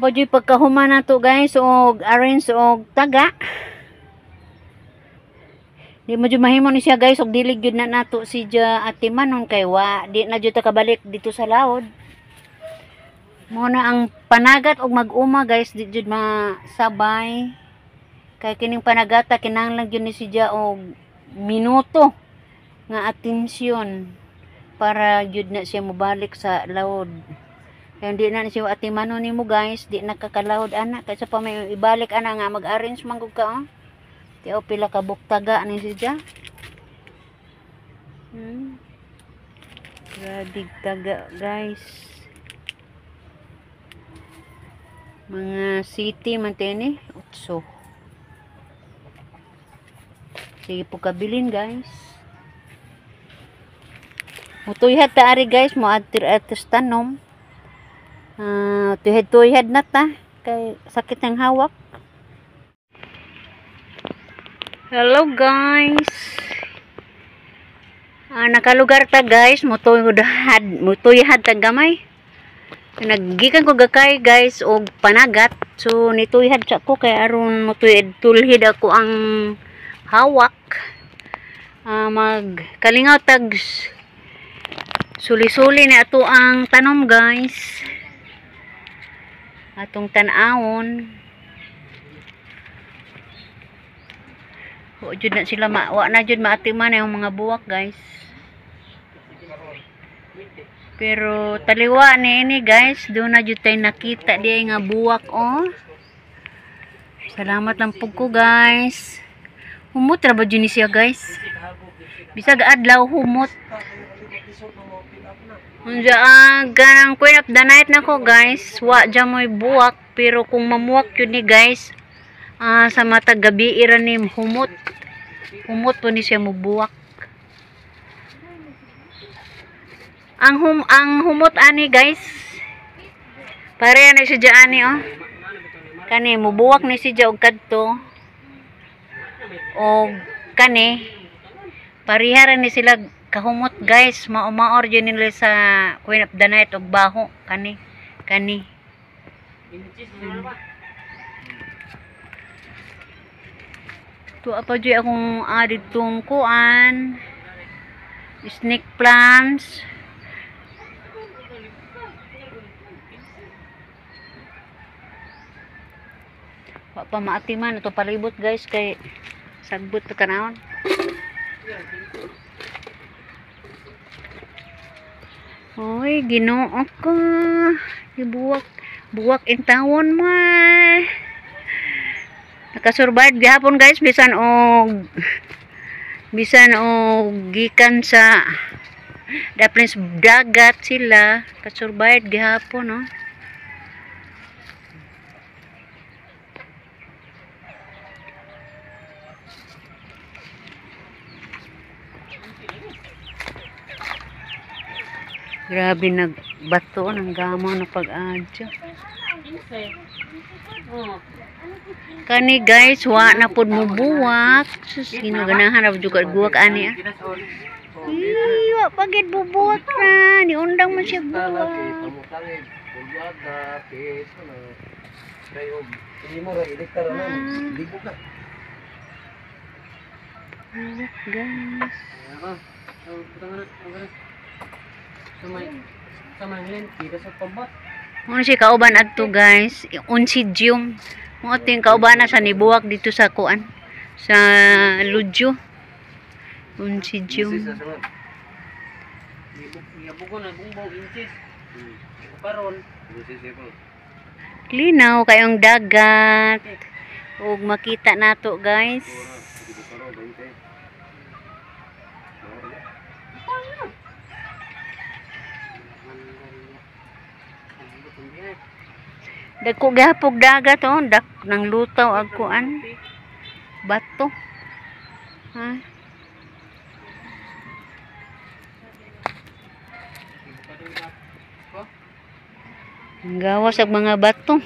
pa dyan pagkahuman na to guys, o arrange o taga. Di mo dyan mahimo ni siya guys, o dilig yun na nato si dya ati manon kay wa. Di na dyan ta kabalik dito sa laod. Muna ang panagat og mag-uma guys, di dyan masabay. Kay kining panagata, kinahanglan yun ni si dya o minuto nga atensyon para yun na siya mubalik sa laod. Kaya hindi na siya ati manon ni mo guys, di nakakalawod ana. Kaysa pa may ibalik ana nga mag-arrange manggug ka oh. Tiyaw pila ka buktaga ni siya. Gradig taga guys. Mga city man tini, utso. Sige po kabilin guys. Mutuyhad ta ari guys, mo atir atus tanom. Tuyhad na ta kay sakit ng hawak. Hello guys. Nakalugar ta guys, mutuyhad ta gamay. Naggikan ko gakay guys og panagat. So nituyhad sa ko kay aron tulhid ako ang hawak. Magkalingaw tag suli-suli na ato ang tanom guys. Atong tan-awon. Jud na sila wa na jud maatiman yung mga buwak guys. Pero taliwa ni ini guys, do na jud tay nakita di nga buwak oh. Salamat lang pug ko guys. Humot ra ba jud ni siya guys? Bisag adlaw humot. Unja ganang queen of the night nako guys, wa dya mo'y buwak pero kung mamuwak yun ni guys, sa mata gabi ira ni humot. Humot po ni siya mubuwak. Ang humot ani guys. Pare na siya dyan ani oh. Kani mubuwak ni siya og kadto. Og kani parihara ni sila kahumot guys. Maor yun nila sa Queen of the Night og baho kani. To apa jud akong aditong kuan snake plants. Wa pa maatiman ito palibot guys kay sagbot pa kanawon. Oy, Ginoo ko. Buwak intawon mo. Nakasurvive gihapon guys bisan og gikan sa daplins dagat sila, kasurvive gihapon no. Grabe nagbato ng gamo na pag-adyo. Kani guys, wa na pud mo buwak. Sus, ginaganahan na juga buwak ani ah. Wa pagid bubuwak na, ni undang man siya buwak. Ano siya kauban adto guys, unsidyong. Mo ting kauban na sa nibuwak dito sa kuan, sa Ludyo. Unsidyong. Linaw kayong dagat. Ug makita nato guys. Dagko gihapog dagat oh, dak nang lutaw ag kuan bato. Ha? Ang gawas ang mga bato.